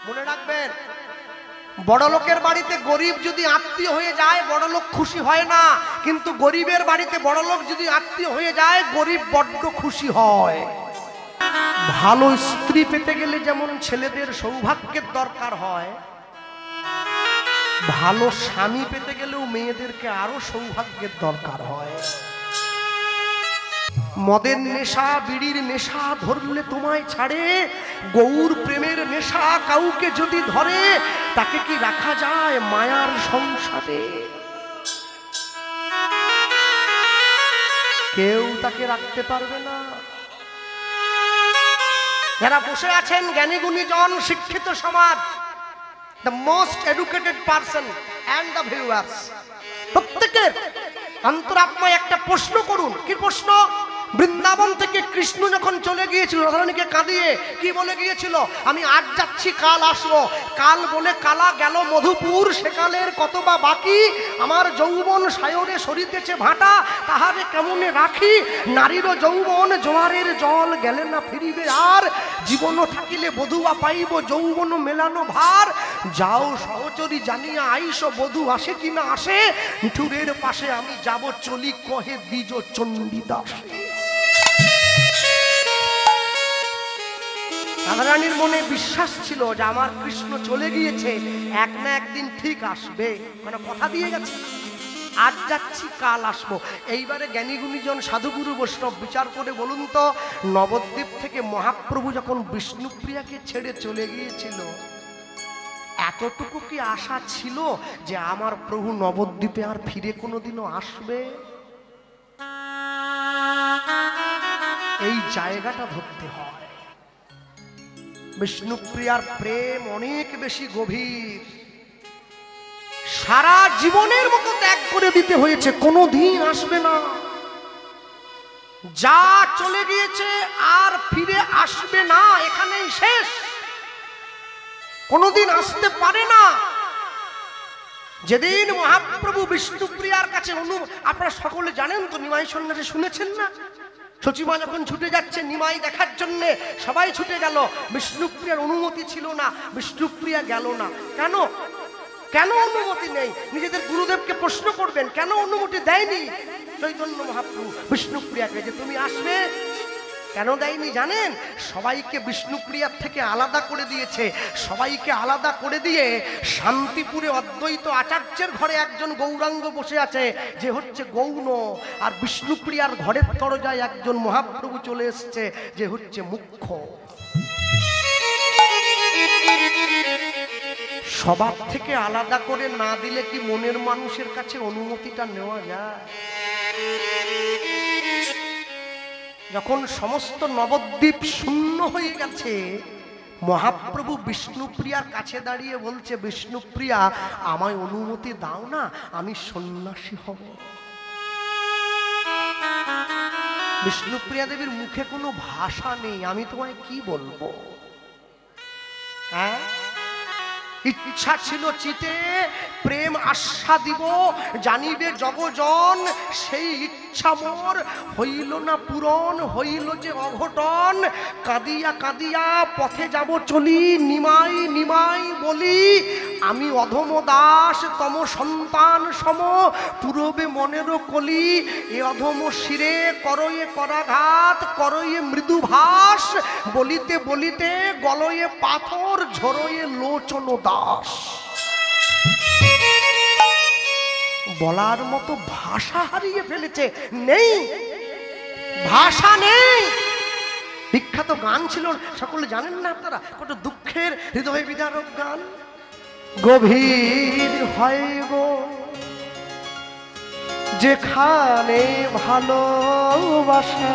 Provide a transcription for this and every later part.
মনে রাখবেন, বড় লোকের বাড়িতে গরিব যদি আত্মীয় হয়ে যায় বড় লোক খুশি হয় না, কিন্তু গরিবের বাড়িতে বড় লোক যদি আত্মীয় হয়ে যায় গরিব বড্ড খুশি হয়। ভালো স্ত্রী পেতে গেলে যেমন ছেলেদের সৌভাগ্যের দরকার হয়, ভালো স্বামী পেতে গেলেও মেয়েদেরকে আরো সৌভাগ্যের দরকার হয়। মদের নেশা, বিড়ির নেশা ধরলে তোমায় ছাড়ে, গৌর প্রেমের নেশা কাউকে যদি ধরে তাকে কি রাখা যায় মায়ার সংসারে? কেউ তাকে রাখতে পারবে না। যারা বসে আছেন জ্ঞানী গুণীজন, শিক্ষিত সমাজ, the most educated person and the viewers, প্রত্যেকের অন্তরাত্মায় একটা প্রশ্ন করুন। কি প্রশ্ন? বৃন্দাবন থেকে কৃষ্ণ যখন চলে গিয়েছিল রাধারানীকে কাঁদিয়ে কি বলে গিয়েছিল? আমি আজ যাচ্ছি কাল আসবো। কাল বলে কালা গেল মধুপুর, সেকালের কত বা বাকি, আমার যৌবন সায়রে সরিতেছে ভাটা, তাহারে কেমনে রাখি? নারীর যৌবন জোয়ারের জল, গেলে না ফিরিবে আর, জীবন থাকিলে বধুয়া পাইব যৌবন মেলানো ভার, যাও সহচরী জানিয়া আইস বধু আসে কিনা আসে, মিঠুরের পাশে আমি যাব চলি কহে দ্বিজ চণ্ডীদাসে। রাধারানীর মনে বিশ্বাস ছিল যে আমার কৃষ্ণ চলে গিয়েছে, এক না একদিন ঠিক আসবে, মানে কথা দিয়ে গেছে আজ যাচ্ছি কাল আসবো। এইবারে জ্ঞানী গুণীজন সাধুগুরু বৈষ্ণব বিচার করে বলুন তো, নবদ্বীপ থেকে মহাপ্রভু যখন বিষ্ণুপ্রিয়াকে ছেড়ে চলে গিয়েছিল, এতটুকু কি আশা ছিল যে আমার প্রভু নবদ্বীপে আর ফিরে কোনোদিনও আসবে? এই জায়গাটা ধরতে হয়। বিষ্ণুপ্রিয়ার প্রেম অনেক বেশি গভীর, সারা জীবনের মতো ত্যাগ করে দিতে হয়েছে, কোনোদিন আসবে না। যা চলে গিয়েছে আর ফিরে আসবে না, এখানেই শেষ, কোনোদিন আসতে পারে না। যেদিন মহাপ্রভু বিষ্ণুপ্রিয়ার কাছে আপনারা সকলে জানেন তো, নিমাই সন্ন্যাসে শুনেছেন না? সচিমা যখন ছুটে যাচ্ছে নিমাই দেখার জন্য, সবাই ছুটে গেল, বিষ্ণুপ্রিয়ার অনুমতি ছিল না, বিষ্ণুপ্রিয়া গেল না। কেন? কেন অনুমতি নেই? নিজেদের গুরুদেবকে প্রশ্ন করবেন, কেন অনুমতি দেয়নি চৈতন্য মহাপ্রভু বিষ্ণুপ্রিয়াকে যে তুমি আসবে? কেন দেয়নি জানেন? সবাইকে বিষ্ণুপ্রিয়ার থেকে আলাদা করে দিয়েছে। সবাইকে আলাদা করে দিয়ে শান্তিপুরে অদ্বৈত আচার্যের ঘরে একজন গৌরাঙ্গ বসে আছে, যে হচ্ছে গৌণ, আর বিষ্ণুপ্রিয়ার ঘরের দরজায় একজন মহাপ্রভু চলে এসছে, যে হচ্ছে মুখ্য। সবার থেকে আলাদা করে না দিলে কি মনের মানুষের কাছে অনুমতিটা নেওয়া যায়? যখন সমস্ত নবদ্বীপ শূন্য হয়ে গেছে, মহাপ্রভু বিষ্ণুপ্রিয়ার কাছে দাঁড়িয়ে বলছে, বিষ্ণুপ্রিয়া আমায় অনুমতি দাও না, আমি সন্ন্যাসী হব। বিষ্ণুপ্রিয়া দেবীর মুখে কোনো ভাষা নেই, আমি তোমায় কি বলবো? হ্যাঁ, ইচ্ছা ছিল চিতে প্রেম আশা দিব, জানিবে জগজন, সেই ইচ্ছা মোর হইল না পূরণ, হইল যে অঘটন। কাঁদিয়া কাঁদিয়া পথে যাব চলি, নিমাই নিমাই বলি, আমি অধম দাস তম সন্তান সম, পূরবে মনেরও কলি, এ অধম শিরে করয়ে করাঘাত, করয়ে মৃদু ভাস, বলিতে বলিতে গলয়ে পাথর, ঝরয়ে লোচন দাস। বলার মতো ভাষা হারিয়ে ফেলেছে, নেই ভাষা নেই। বিখ্যাত গান ছিল, সকলে জানেন না আপনারা, কত দুঃখের হৃদয় বিদারক গান। গভীর হয় গো যেখানে ভালোবাসা,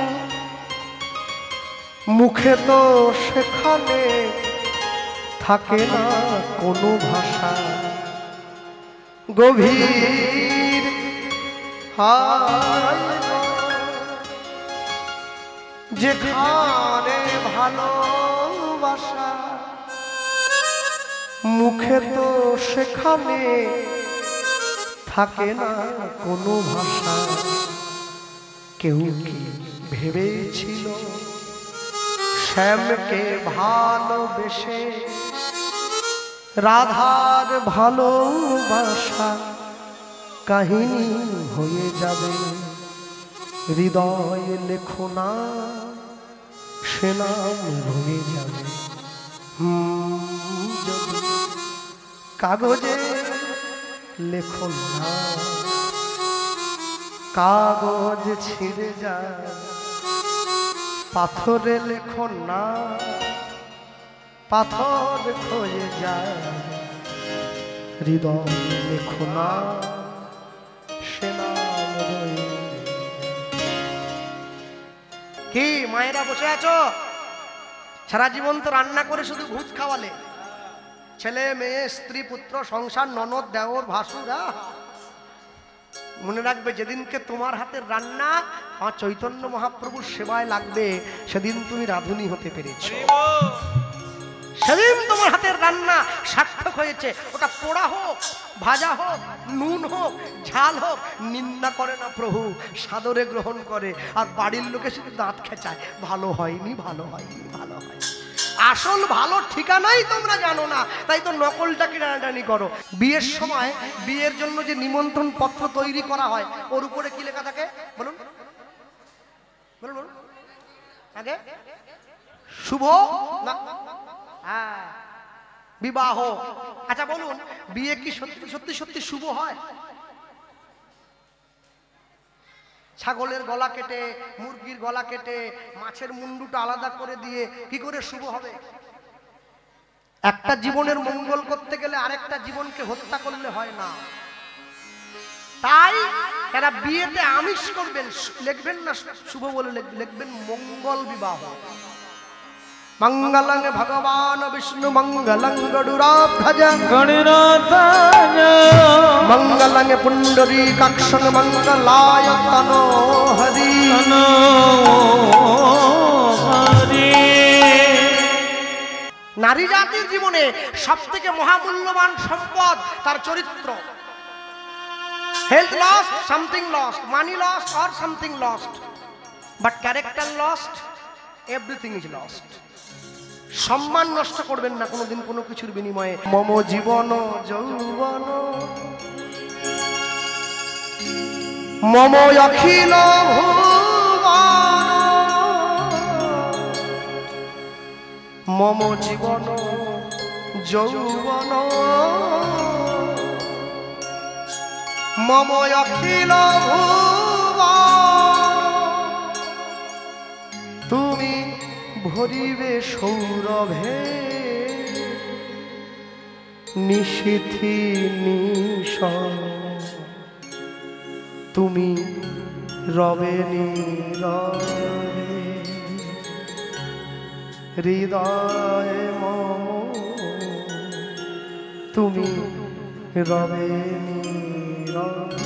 মুখে তো সেখানে থাকে না কোনো ভাষা। গভীর হয় যেখানে ভালোবাসা, মুখে তো সেখানে থাকে না কোনো ভাষা। কেউ কি ভেবেছিল শ্যামকে ভালোবেসে রাধার ভালোবাসা কাহিনী হয়ে যাবে, হৃদয়ে লেখো না সে নাম রয়ে যাবে। যদি কাগজে লেখো না, কাগজ ছিঁড়ে যায়, পাথরে লেখো না, পাথর ক্ষয়ে যায়, হৃদয় লেখো না সে নাম রয়ে। কি মায়েরা বসে আছো? সারা জীবন তো রান্না করে শুধু ভূত খাওয়ালে, ছেলে মেয়ে স্ত্রী পুত্র সংসার ননদ দেওর ভাসুরা। মনে রাখবে, যেদিনকে তোমার হাতের রান্না আমার চৈতন্য মহাপ্রভুর সেবায় লাগবে, সেদিন তুমি রাঁধুনি হতে পেরেছো। সেদিন তোমার হাতের রান্না সার্থক হয়েছে। ওটা পোড়া হোক, ভাজা হোক, নুন হোক, ঝাল হোক, নিন্দা করে না প্রভু, সাদরে গ্রহণ করে। আর বাড়ির লোকে শুধু দাঁত খেঁচায়, ভালো হয়নি, ভালো হয়নি, ভালো হয়নি। আসল ভালো ঠিকানাই তোমরা জানো না, তাই তো নকলটাকে টানাটানি করো। বিয়ের সময় বিয়ের জন্য যে নিমন্ত্রণ পত্র তৈরি করা হয়, ওর উপরে কি লেখা থাকে বলুন বলুন বলুন আগে? শুভ না বিবাহ। আচ্ছা বলুন, বিয়ে কি সত্যি সত্যি সত্যি শুভ হয়? ছাগলের গলা কেটে, মুরগির গলা কেটে, মাছের মুন্ডুটা আলাদা করে দিয়ে কি করে শুভ হবে? একটা জীবনের মঙ্গল করতে গেলে আরেকটা জীবনকে হত্যা করলে হয় না। তাই যারা বিয়েতে আমিষ করবেন, লিখবেন না শুভ বলে, লিখবেন মঙ্গল বিবাহ। মঙ্গলং ভগবান বিষ্ণু মঙ্গলং গরুড়াধ্বজ গণনাথায়, মঙ্গলং পুণ্ডরীকাক্ষং মঙ্গলায় তনো হরি। নারী জাতির জীবনে সব থেকে মহামূল্যবান সম্পদ তার চরিত্র। Health lost, something lost, money lost or something lost, but character lost, everything is lost. সম্মান নষ্ট করবেন না কোনোদিন কোনো কিছুর বিনিময়ে। মম জীবন যৌবন মম অখিল ভুবন, মম জীবন যৌবন মম অখিল ভুবন। তুমি ভরিবে সৌরভে নিশীথি নিশন, তুমি রবে নীরবে হৃদয়ে মম, তুমি রবে নীরবে।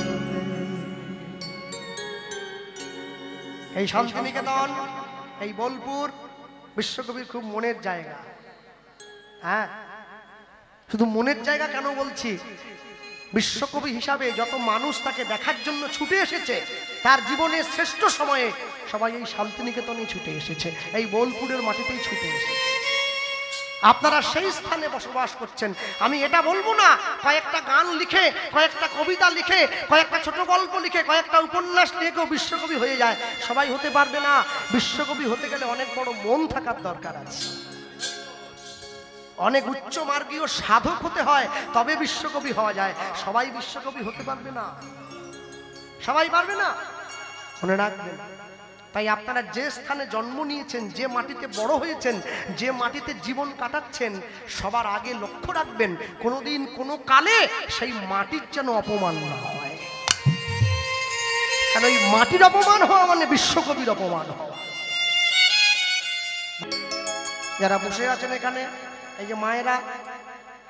এই শান্তিনিকেতন, এই বোলপুর বিশ্বকবির খুব মনের জায়গা। হ্যাঁ, শুধু মনের জায়গা কেন বলছি, বিশ্বকবি হিসাবে যত মানুষ তাকে দেখার জন্য ছুটে এসেছে, তার জীবনের শ্রেষ্ঠ সময়ে সবাই এই শান্তিনিকেতনেই ছুটে এসেছে, এই বোলপুরের মাটিতেই ছুটে এসেছে। আপনারা সেই স্থানে বসবাস করছেন। আমি এটা বলবো না কয়েকটা গান লিখে, কয়েকটা কবিতা লিখে, কয়েকটা ছোট গল্প লিখে, কয়েকটা উপন্যাস লিখে কেউ বিশ্বকবি হয়ে যায়। সবাই হতে পারবে না। বিশ্বকবি হতে গেলে অনেক বড় মন থাকার দরকার আছে, অনেক উচ্চ মার্গীয় সাধক হতে হয়, তবে বিশ্বকবি হওয়া যায়। সবাই বিশ্বকবি হতে পারবে না, সবাই পারবে না, মনে রাখবেন। তাই আপনারা যে স্থানে জন্ম নিয়েছেন, যে মাটিতে বড় হয়েছেন, যে মাটিতে জীবন কাটাচ্ছেন, সবার আগে লক্ষ্য রাখবেন কোনোদিন কোনো কালে সেই মাটির যেন অপমান না হয়। কারণ ওই মাটির অপমান হওয়া মানে বিশ্বকবির অপমান হওয়া। যারা বসে আছেন এখানে, এই যে মায়েরা,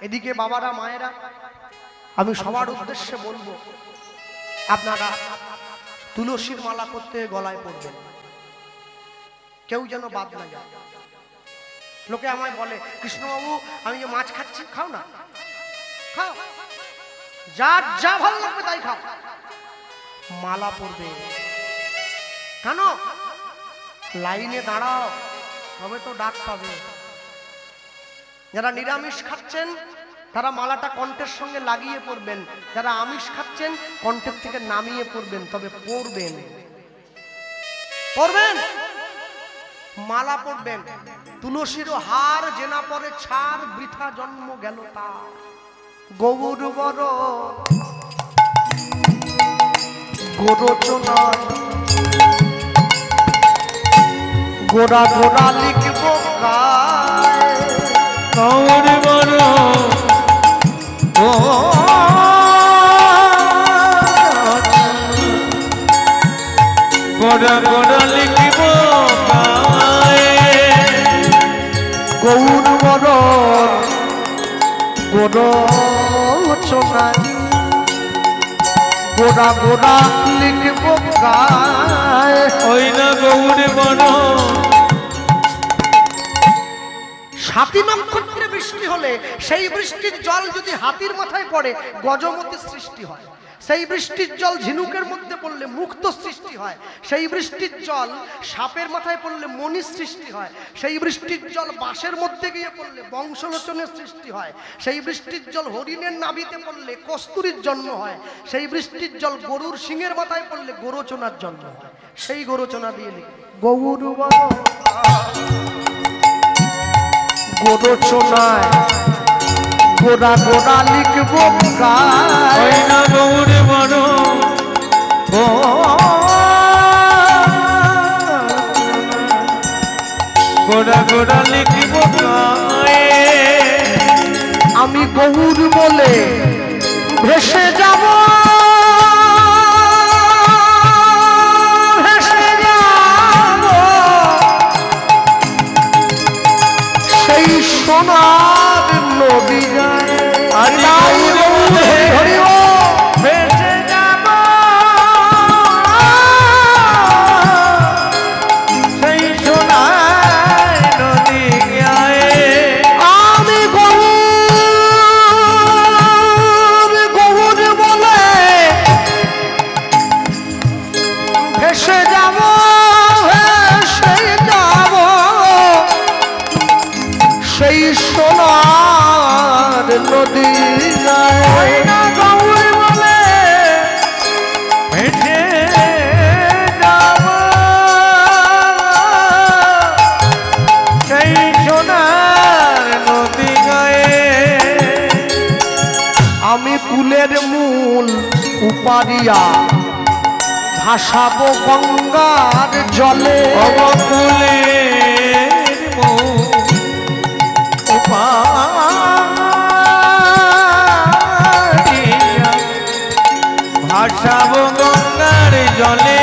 এদিকে বাবারা, মায়েরা, আমি সবার উদ্দেশ্যে বলবো, আপনারা তুলসীর মালা করতে গলায় পড়বেন, কেউ যেন বাদ না যায়। লোকে আমায় বলে, কৃষ্ণবাবু আমি যে মাছ খাচ্ছি, খাও না, খাও, যার যা ভালো লাগবে তাই খাও, মালা পড়বে কেন? লাইনে দাঁড়াও, তবে তো ডাক পাবে। যারা নিরামিষ খাচ্ছেন তারা মালাটা কণ্ঠের সঙ্গে লাগিয়ে পড়বেন, যারা আমিষ খাচ্ছেন কণ্ঠের থেকে নামিয়ে পড়বেন, তবে পড়বেন পড়বেন মালা পড়বেন। তুলসীর হার জেনা পরে ছাড়, বৃথা জন্ম গেল তার। গৌর বড় গোরচনা, গোড়া গোড়া লিখব গায়। গৌর বড় গোড়া গোড়া লিখব গায়। গৌর বড় গোরচনা, গোড়া গোড়া লিখব গায়। ওই না গৌর বড়। সাতী নক্ষত্রে বৃষ্টি হলে সেই বৃষ্টির জল যদি হাতির মাথায় পড়ে গজমতি সৃষ্টি হয়, সেই বৃষ্টির জল ঝিনুকের মধ্যে পড়লে মুক্ত সৃষ্টি হয়, সেই বৃষ্টির জল সাপের মাথায় পড়লে মণি সৃষ্টি হয়, সেই বৃষ্টির জল বাঁশের মধ্যে গিয়ে পড়লে বংশলোচনের সৃষ্টি হয়, সেই বৃষ্টির জল হরিণের নাভিতে পড়লে কস্তুরীর জন্ম হয়, সেই বৃষ্টির জল গরুর শিঙের মাথায় পড়লে গোরচনার জন্ম হয়। সেই গোরচনা দিয়ে লিখে গৌর গোরচনায় গোড়া গোড়া লিখব গায়। ওই না গৌর বড় গোড়া গোড়া লিখব গায়ে। আমি গৌর বলে ভেসে যাব, ভেসে যাব সেই সোনার নদী যায়। ভেসে যাব সেই সোনার নদী গায়ে। আমি গৌর বলে ভেসে যাব, ভেসে যাব সেই সোনার নদী যায়। গৌর বলে ভেসে যাব সেই সোনার নদী গায়ে। আমি কুলের মূল উপারিয়া ভাসাবো গঙ্গার জলে। অবকুলের উপারিয়া ভাসাবো গঙ্গার জলে।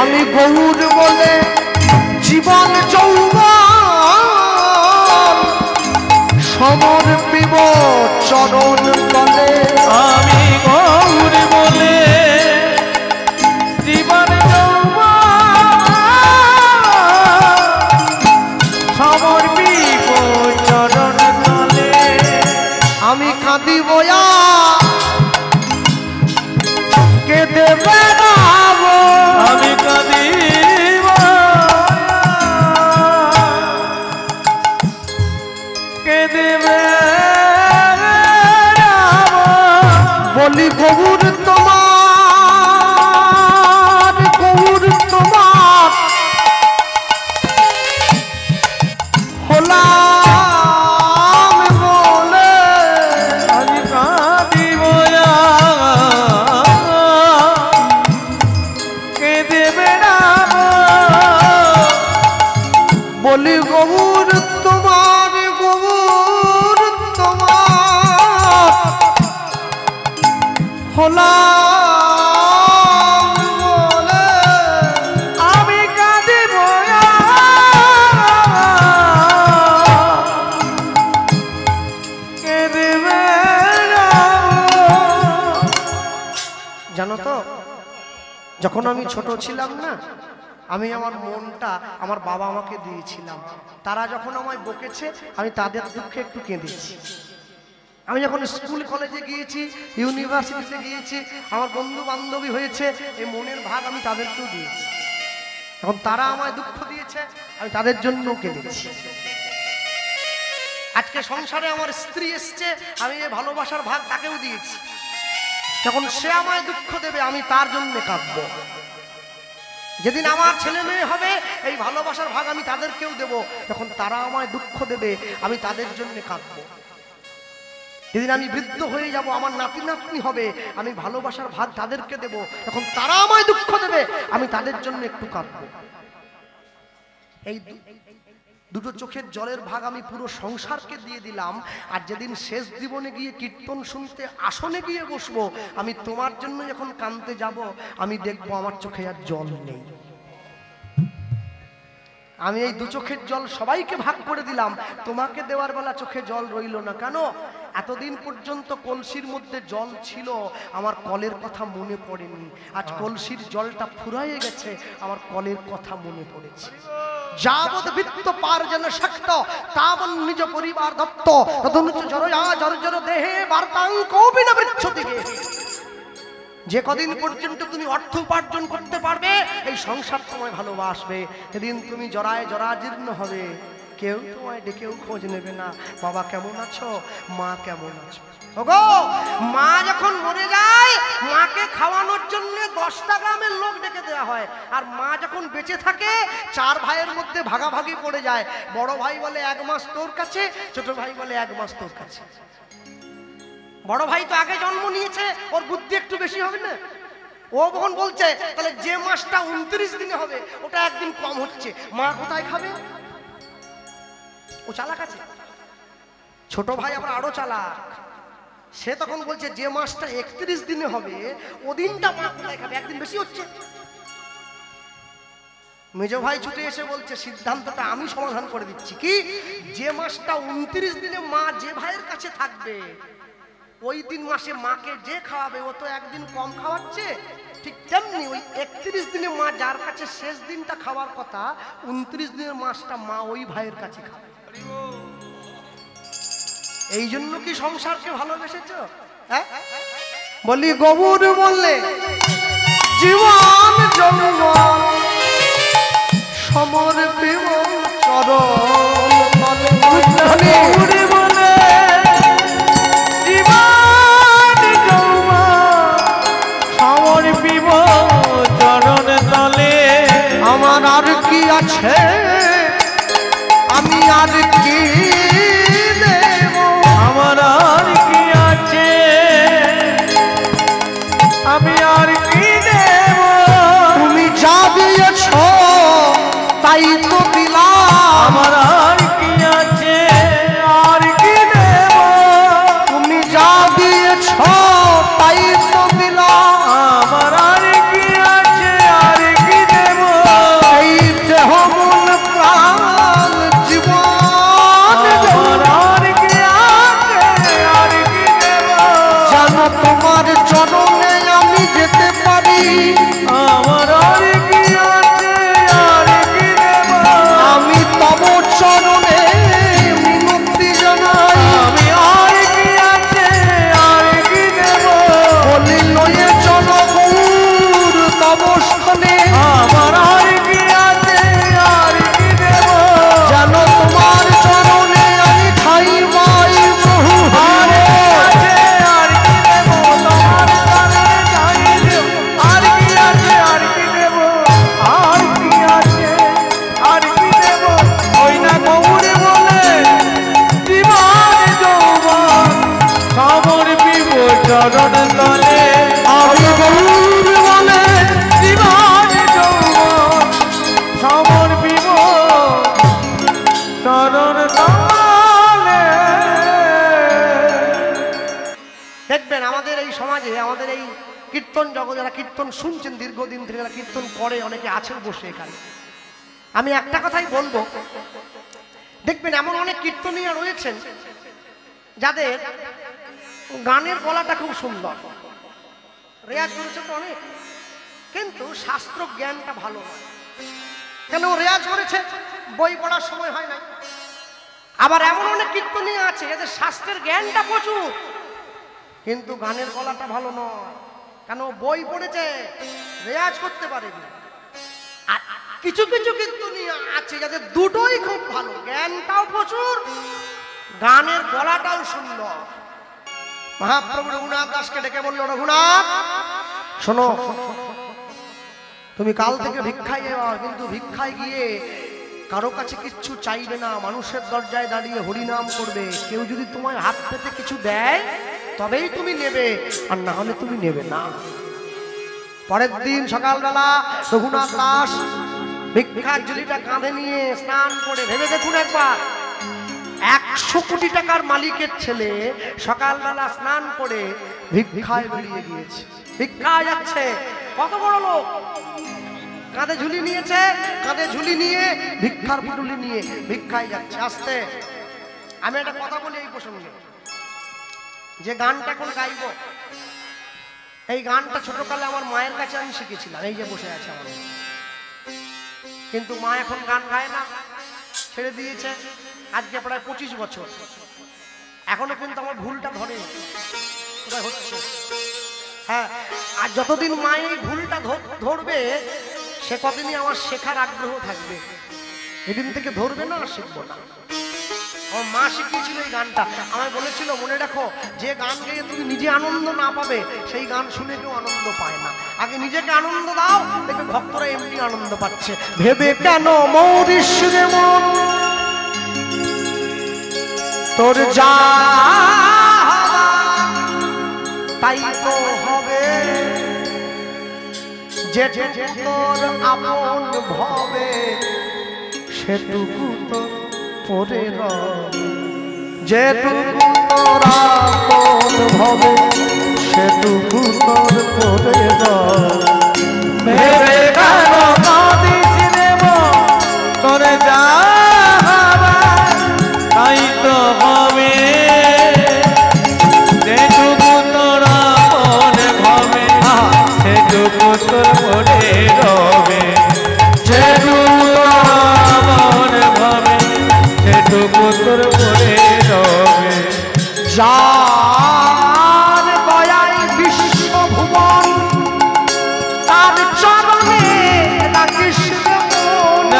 আমি গৌর বলে জীবন যৌবন সমর্পিব চরণ তলে। আমি গৌর বলে জীবন সমর্পিব চরণ তলে। আমি কাঁদিব কেঁদে বেড়াবো, আমি কাঁদিব কেঁদে বেড়াবো। বলি গৌর তোমার, গৌর তোমার হলাম বলে। আমি কাঁদিব কেঁদে বেড়াবো। বলি গৌর তোমার, গৌর তোমার হলাম বলে। আমি কাঁদিব কেঁদে বেড়াবো। জানো তো, যখন আমি ছোট ছিলাম না, আমি আমার মনটা আমার বাবা আমাকে দিয়েছিলাম। তারা যখন আমায় বকেছে আমি তাদের দুঃখে একটু কেঁদেছি। আমি যখন স্কুল কলেজে গিয়েছি, ইউনিভার্সিটিতে গিয়েছি, আমার বন্ধু বান্ধবী হয়েছে, এই মনের ভাগ আমি তাদেরকেও দিয়েছি। এখন তারা আমায় দুঃখ দিয়েছে, আমি তাদের জন্য কেঁদেছি। আজকে সংসারে আমার স্ত্রী এসছে, আমি এই ভালোবাসার ভাগ তাকেও দিয়েছি। যখন সে আমায় দুঃখ দেবে আমি তার জন্য কাঁদবো। যেদিন আমার ছেলে মেয়ে হবে এই ভালোবাসার ভাগ আমি তাদেরকেও দেব। যখন তারা আমায় দুঃখ দেবে আমি তাদের জন্য কাঁদবো। যেদিন আমি বৃদ্ধ হয়ে যাব আমার নাতি নাতনি হবে আমি ভালোবাসার ভাগ তাদেরকে দেব। যখন তারা আমায় দুঃখ দেবে আমি তাদের জন্য একটু কাঁদবো। এই দুটো চোখের জলের ভাগ আমি পুরো সংসারকে দিয়ে দিলাম। আর যেদিন শেষ জীবনে গিয়ে কীর্তন শুনতে আসনে গিয়ে বসবো আমি তোমার জন্য যখন কাঁদতে যাব আমি দেখবো আমার চোখে আর জল নেই। আমি এই দু চোখের জল সবাইকে ভাগ করে দিলাম, তোমাকে দেওয়ার বেলা চোখে জল রইল না কেন? এতদিন পর্যন্ত কলসির মধ্যে জল ছিল, আমার কলের কথা মনে পড়েনি। আজ কলসির জলটা ফুরাইয়ে গেছে, আমার কলের কথা মনে পড়েছে। যাবৎ বৃত্ত পার যেন শক্ত তাবন নিজ পরিবার দত্ত তদনুচ জরয়া জর্জর দেহে বার্তাং কৌবিনা বৃচ্ছতিকে। যে কদিন পর্যন্ত তুমি অর্থ উপার্জন করতে পারবে এই সংসার তোমায় ভালোবাসবে। সেদিন তুমি জরায় জরাজীর্ণ হবে, কেউ তোমায় ডেকেও খোঁজ নেবে না। বাবা কেমন আছো, মা কেমন আছো। ওগো মা যখন মরে যায় মাকে খাওয়ানোর জন্য 10টা গ্রামের লোক ডেকে দেওয়া হয়। আর মা যখন বেঁচে থাকে 4 ভাইয়ের মধ্যে ভাগাভাগি পড়ে যায়। বড় ভাই বলে 1 মাস তোর কাছে, ছোট ভাই বলে 1 মাস তোর কাছে। বড় ভাই তো আগে জন্ম নিয়েছে, ওর বুদ্ধি একটু বেশি হবে না? ও তখন বলছে তাহলে যে মাসটা 29 দিনে হবে ওটা একদিন কম হচ্ছে, মা কোথায় খাবে? ও চালাক আছে। ছোট ভাই আবার আরো চালাক, সে তখন বলছে যে মাসটা 31 দিনে হবে ওদিনটা মা কোথায় খাবে, একদিন বেশি হচ্ছে। মেজ ভাই ছুটে এসে বলছে সিদ্ধান্তটা আমি সমাধান করে দিচ্ছি। কি? যে মাসটা 29 দিনে মা যে ভাইয়ের কাছে থাকবে ওই দিন মাসে মাকে যে খাওয়াবে ও তো একদিন কম খাওয়াচ্ছে। ঠিক তেমনি ওই 31 দিনে মা যার কাছে শেষ দিনটা খাওয়ার কথা 29 দিনের মাসটা মা ওই ভাইয়ের কাছে খাবে। এই জন্য কি সংসারকে ভালোবেসেছ? হ্যাঁ বলি গবুর বললে জীবন যৌবন সমর প্রেম চরণ বলে বলে জীবন যৌবন সমর পিব চরণ তলে। আমার আর কি আছে আমি আর কি দেব, আমার আর কি আছে আমি আর কি দেব। তুমি যা দিয়েছ তাই তো দিলাম। আমার আর কি আছে আর কি দেব। তুমি যা দিয়েছ তাই তো দিলাম। আমার আর কি আছে আর কি দেব। এই দেহ মন প্রাণ জীবন আমার আর কি আছে আর কি দেব। জানো তোমার চরণে আমি যেতে পারি। আমার আর কি আছে আর কি দেব। আমি তব চরণে মিনতি জানাই। আমি আর কি আছে আর কি দেব। বলি লয়ে জনগৌর তব স্থানে। আমার আর কি আছে আর কি দেব। জানো তোমার চরণে আমি খাইবাই বহু হারে। আছে আর কি দেব। তোমার চরণে যাই দেব। আর কি আছে আর কি দেব। আর কি আছে আর কি দেব। ওই না গৌরে বলে জীবন যৌবন সমর পিব চরণ তলে। আমি গৌর বলে জীবন যৌবন সমর পিব চরণ তলে। দেখবেন আমাদের এই সমাজে আমাদের এই কীর্তন জগৎ যারা কীর্তন শুনছেন দীর্ঘদিন থেকে যারা কীর্তন করে অনেকে আছেন বসে এখানে। আমি একটা কথাই বলবো, দেখবেন এমন অনেক কীর্তনীয় রয়েছেন যাদের গানের গলাটা খুব সুন্দর, রেয়াজ করেছেন তো অনেক, কিন্তু শাস্ত্র জ্ঞানটা ভালো নয়। কেন রেয়াজ করেছে বই পড়ার সময় হয় না। আবার এমন অনেক কীর্তনীয় আছে যাদের শাস্ত্রের জ্ঞানটা প্রচুর কিন্তু গানের গলাটা ভালো নয়। কেন বই পড়েছে রেয়াজ করতে পারেনি। আর কিছু কিছু কীর্তনীয় আছে যাদের দুটোই খুব ভালো, জ্ঞানটাও প্রচুর গানের গলাটাও সুন্দর। মহাপ্রভু রঘুনাথ দাসকে ডেকে বলল, রঘুনাথ শোনো, তুমি কাল থেকে ভিক্ষায় যাও, কিন্তু ভিক্ষায় গিয়ে কারো কাছে কিচ্ছু চাইবে না, মানুষের দরজায় দাঁড়িয়ে হরিনাম করবে। কেউ যদি তোমায় হাত পেতে কিছু দেয় তবেই তুমি নেবে, আর না হলে তুমি নেবে না। পরের দিন সকালবেলা রঘুনাথ দাস ভিক্ষার ঝুলিটা কাঁধে নিয়ে স্নান করে, ভেবে দেখুন একবার, 100 কোটি টাকার মালিকের ছেলে সকালবেলা স্নান করে ভিক্ষায় বেরিয়ে গিয়েছে, ভিক্ষায় যাচ্ছে। কত বড় লোক, কাঁধে ঝুলি নিয়েছে, কাঁধে ঝুলি নিয়ে ভিক্ষার পুটুলি নিয়ে ভিক্ষায় যাচ্ছে। আসতে আমি একটা কথা বলি এই প্রসঙ্গে, যে গানটা এখন গাইব, এই গানটা ছোটকালে আমার মায়ের কাছে আমি শিখেছিলাম, এই যে বসে আছে আমার। কিন্তু মা এখন গান গায় না, ছেড়ে দিয়েছে, আজকে প্রায় 25 বছর। এখনো কিন্তু আমার ভুলটা ধরে কোথায় হচ্ছে। হ্যাঁ, আর যতদিন মা এই ভুলটা ধরবে, সে কতদিনই আমার শেখার আগ্রহ থাকবে। এদিন থেকে ধরবে না, শিখবো না। আমার মা শিখিয়েছিল এই গানটা, আমায় বলেছিল, মনে রাখো, যে গান গেয়ে তুমি নিজে আনন্দ না পাবে, সেই গান শুনে কেউ আনন্দ পায় না। আগে নিজেকে আনন্দ দাও, দেখবে ভক্তরা এমনি আনন্দ পাচ্ছে। ভেবে কেন মরিস রে মন, তোর যা তাই তো হবে, যেটুকু তোর আপন ভবে সেটুকু তো পরে রবে, যেটুকু তোর আপন ভবে সেটুকু তোর পরে রবে। ভেবে কেন কাঁদিস রে মন, তোর যা তাই তো হবে, যেটুকু তোর আপন ভবে সেটুকু তোর পরে রবে, যেটুকু তোর আপন ভবে সেটুকু তোর পরে রবে। যার দয়ায় বিশ্বভুবন, তার চরণে রাখিস মন।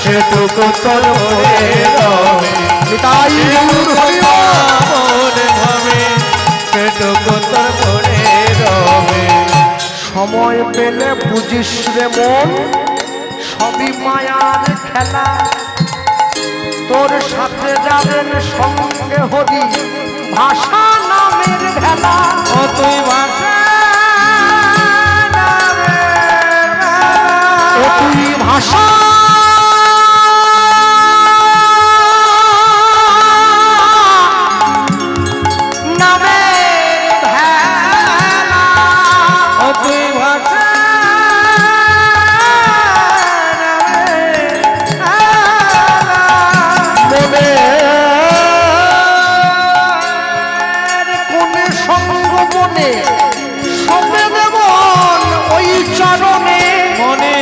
সেটুকু তোর পরে রবে, তাই মনে ভাবে সেটুকু তোর পরে রবে। সময় পেলে বুঝিস রে মন, সবই মায়ার খেলা, তোর সাথে যাবেন সঙ্গে হরি ভাষা নামের ভেলা। ও তুই ভাষা ও তুই ভাষা মনে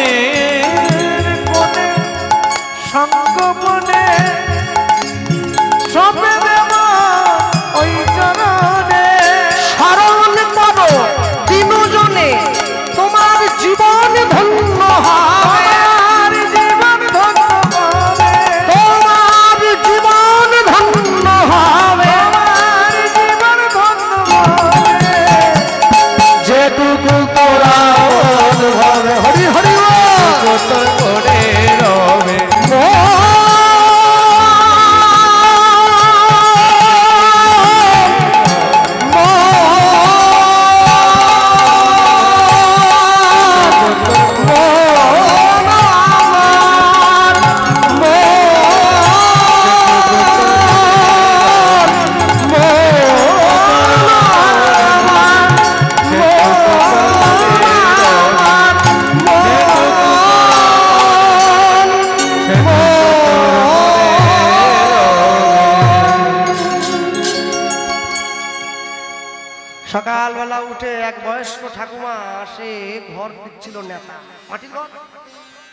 সকালবেলা উঠে এক বয়স্ক ঠাকুমা সে ঘর দিচ্ছিল নেতা, মাটির ঘর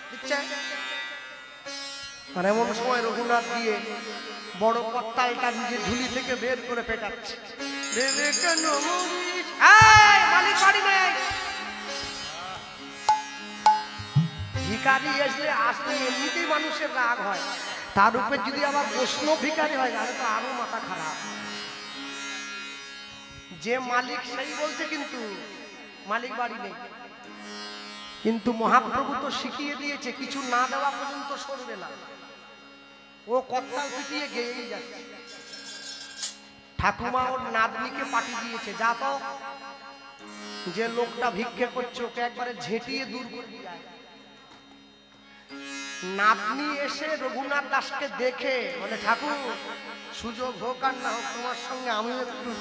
দিচ্ছে। আর এমন সময় রঘুনাথ দিয়ে বড় কর্তালটা নিজে ঝুলি থেকে বের করে পেটাচ্ছে। মালিক বাড়ি নেই, ভিখারি আসলে আসলে এমনিতেই মানুষের রাগ হয়, তার উপরে যদি আবার প্রশ্ন ভিখারি হয় তাহলে তো আরো মাথা খারাপ। যে মালিক সেই বলছে কিন্তু মালিক বাড়ি নেই, কিন্তু মহাপ্রভু তো শিখিয়ে দিয়েছে কিছু না দেওয়া পর্যন্ত সরবে না, ও কর্তাল পিটিয়ে গেয়েই যাচ্ছে। ঠাকুমা ওর নাতনিকে পাঠিয়ে দিয়েছে, যা তো যে লোকটা ভিক্ষে করছে ওকে একবারে ঝেঁটিয়ে দূর করে দিয়ে যায়। নাতনি এসে রঘুনাথ দাসকে দেখে বলে, ঠাকুর সুযোগ হোক আর না হোক তোমার সঙ্গে আমিও একটু।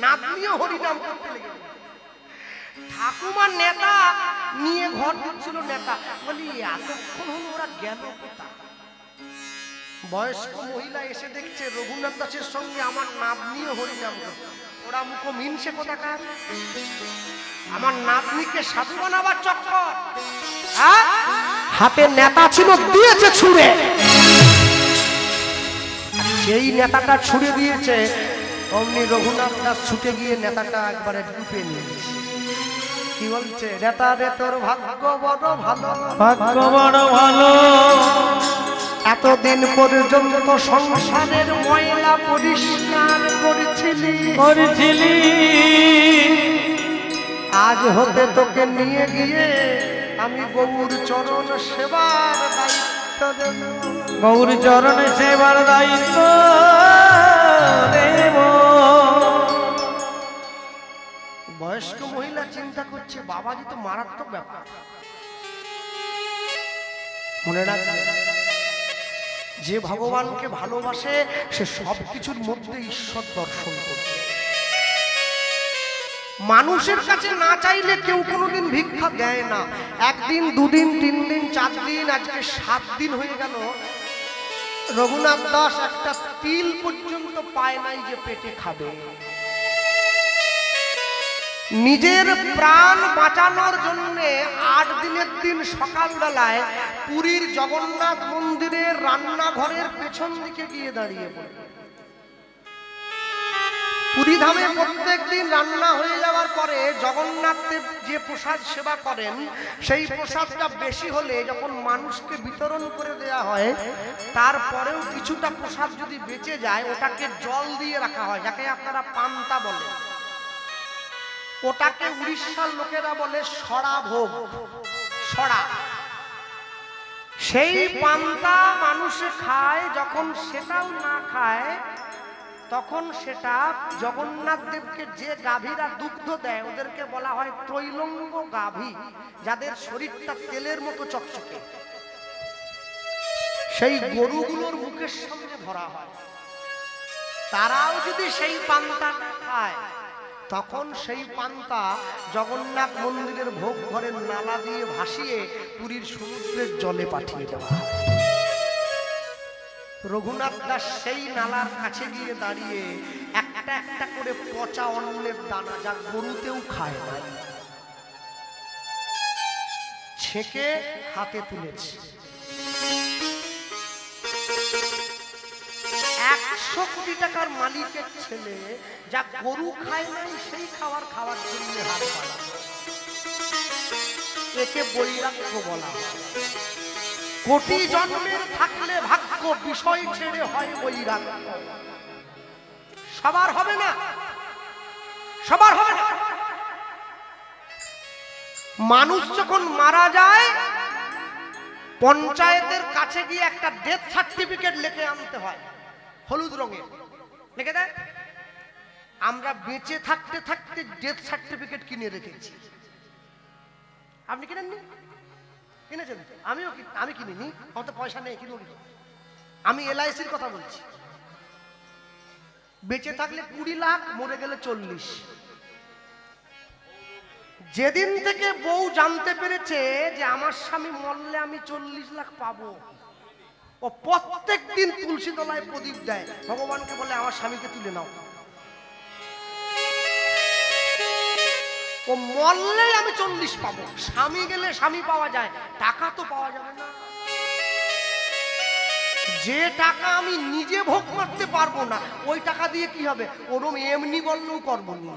নাতনিও হরিনাম করতে লেগে, ঠাকুমার নেতা নিয়ে ঘর দিচ্ছিল নেতা, বলি এতক্ষণ হলো ওরা গেল কোথায়? বয়স্ক মহিলা এসে দেখছে রঘুনাথ দাসের সঙ্গে আমার নাতনিও হরিনাম করে, ওরা মুখ মিনছে কোথাকার, আমার নাতনিকে সাধু বানাবার চক্কর। হাতে নেতা ছিল, দিয়েছে ছুঁড়ে, যেই নেতাটা ছুঁড়ে দিয়েছে অমনি রঘুনাথ দাস ছুটে গিয়ে নেতাটা একবারে ডুবে নিয়েছে। কি বলছে, নেতা রে তোর ভাগ্য বড় ভালো, ভাগ্য বড় ভালো, এতদিন পর্যন্ত সংসারের ময়লা পরিষ্কার করেছিলি, আজ হতে তোকে নিয়ে গিয়ে আমি গৌর চরণ সেবার দায়িত্ব দেব। গৌর চরণ সেবার দায়িত্ব দেব। বয়স্ক মহিলা চিন্তা করছে, বাবাজি তো মারাত্মক ব্যাপার। মনে রাখবে, যে ভগবানকে ভালোবাসে সে সবকিছুর মধ্যে ঈশ্বর দর্শন করবে। মানুষের কাছে না চাইলে কেউ কোনোদিন ভিক্ষা দেয় না। একদিন, দুদিন, 3 দিন, 4 দিন, আজকে 7 দিন হয়ে গেল, রঘুনাথ দাস একটা তিল পর্যন্ত পায় নাই যে পেটে খাবে। নিজের প্রাণ বাঁচানোর জন্য 8 দিনের দিন সকালবেলায় পুরীর জগন্নাথ মন্দিরের রান্নাঘরের পেছন দিকে গিয়ে দাঁড়িয়ে পড়ে। পুরী ধামে প্রত্যেক দিন রান্না হয়ে যাওয়ার পরে জগন্নাথ দেব যে প্রসাদ সেবা করেন, সেই প্রসাদটা বেশি হলে যখন মানুষকে বিতরণ করে দেয়া হয়, তারপরেও কিছুটা প্রসাদ যদি বেঁচে যায় ওটাকে জল দিয়ে রাখা হয়, যাকে আপনারা পান্তা বলেন। ওটাকে উড়িষ্যার লোকেরা বলে সড়া ভোগ, সড়া। সেই পান্তা মানুষে খায়, যখন সেটাও না খায় তখন সেটা জগন্নাথ দেবকে যে গাভীরা দুগ্ধ দেয় ওদেরকে বলা হয় ত্রৈলঙ্গ গাভী, যাদের শরীরটা তেলের মতো চকচকে, সেই গরুগুলোর মুখের সামনে ধরা হয়। তারাও যদি সেই পান্তা খায় তখন সেই পান্তা জগন্নাথ মন্দিরের ভোগ ঘরের নালা দিয়ে ভাসিয়ে পুরীর সমুদ্রের জলে পাঠিয়ে দেওয়া হয়। রঘুনাথ দাস সেই নালার কাছে গিয়ে দাঁড়িয়ে একটা একটা করে পচা অন্নের দানা, যা গরুতেও খায় না, ছেঁকে হাতে তুলেছে। 100 কোটি টাকার মালিকের ছেলে যা গরু খায় নাই সেই খাওয়ার জন্য হাত বাড়ায়, একে বৈরাগ্য বলা হয়। কোটি জন্মের থাকলে ভাগ্য, বিষয় ছেড়ে হয় বৈরাগ্য। সবার হবে না, সবার হবে না। মানুষ যখন মারা যায় পঞ্চায়েতের কাছে গিয়ে একটা ডেথ সার্টিফিকেট লিখে আনতে হয়, হলুদ রঙের লিখে দেয়। আমরা বেঁচে থাকতে থাকতে ডেথ সার্টিফিকেট কিনে রেখেছি। আপনি কিনেননি? কিনেছেন? আমি কিনিনি, আমার তো পয়সা নেই, কিনবো কি? আমি LICর কথা বলছি। বেঁচে থাকলে 20 লাখ, মরে গেলে 40। যেদিন থেকে বউ জানতে পেরেছে যে আমার স্বামী মরলে আমি 40 লাখ পাবো, ও প্রত্যেক দিন তুলসী তলায় প্রদীপ দেয়, ভগবানকে বলে আমার স্বামীকে তুলে নাও। ও মরলেই আমি 40 পাবো, স্বামী গেলে স্বামী পাওয়া যায়, টাকা তো পাওয়া যাবে না। যে টাকা আমি নিজে ভোগ করতে পারবো না, ওই টাকা দিয়ে কি হবে? ওরম এমনি বললেও করবো না।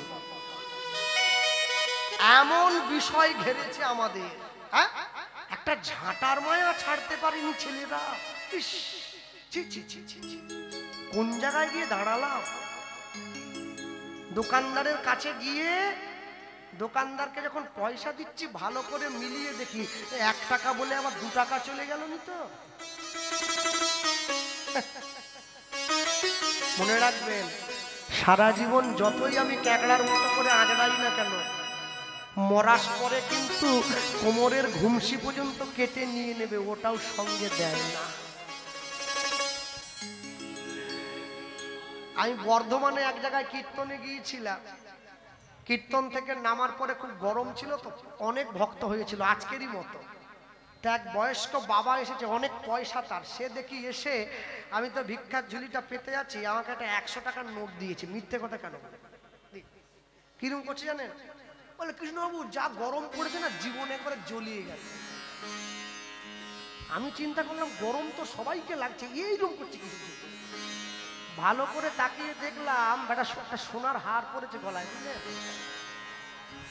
এমন বিষয় ঘেরেছে আমাদের, হ্যাঁ? একটা ঝাঁটার মায়া ছাড়তে পারেনি ছেলেরা। ইস, ছি ছি ছি ছি ছি। কোন জায়গায় গিয়ে দাঁড়ালাম? দোকানদারের কাছে গিয়ে দোকানদারকে যখন পয়সা দিচ্ছি ভালো করে মিলিয়ে দেখি 1 টাকা বলে আবার 2 টাকা চলে গেল নি তো। মনে রাখবেন, সারা জীবন যতই আমি ক্যাকড়ার মতো করে আঁচড়াই না কেন, মরার পরে কিন্তু কোমরের ঘুমসি পর্যন্ত কেটে নিয়ে নেবে, ওটাও সঙ্গে দেয় না। আমি বর্ধমানে এক জায়গায় কীর্তনে গিয়েছিলাম। কীর্তন থেকে নামার পরে খুব গরম ছিল তো, অনেক ভক্ত হয়েছিল আজকেরই মতো। তা এক বয়স্ক বাবা এসেছে, অনেক পয়সা তার। সে দেখি এসে, আমি তো ভিক্ষার ঝুলিটা পেতে যাচ্ছি, আমাকে একটা 100 টাকার নোট দিয়েছে। মিথ্যে কথা কেন? কিরম করছে জানেন? বলে, কৃষ্ণবাবু যা গরম পড়েছে না, জীবনে একবারে জ্বলিয়ে গেছে। আমি চিন্তা করলাম গরম তো সবাইকে লাগছে, এইরকম করছে কি? ভালো করে তাকিয়ে দেখলাম বেটা একটা সোনার হার পড়েছে গলায়, বুঝলে?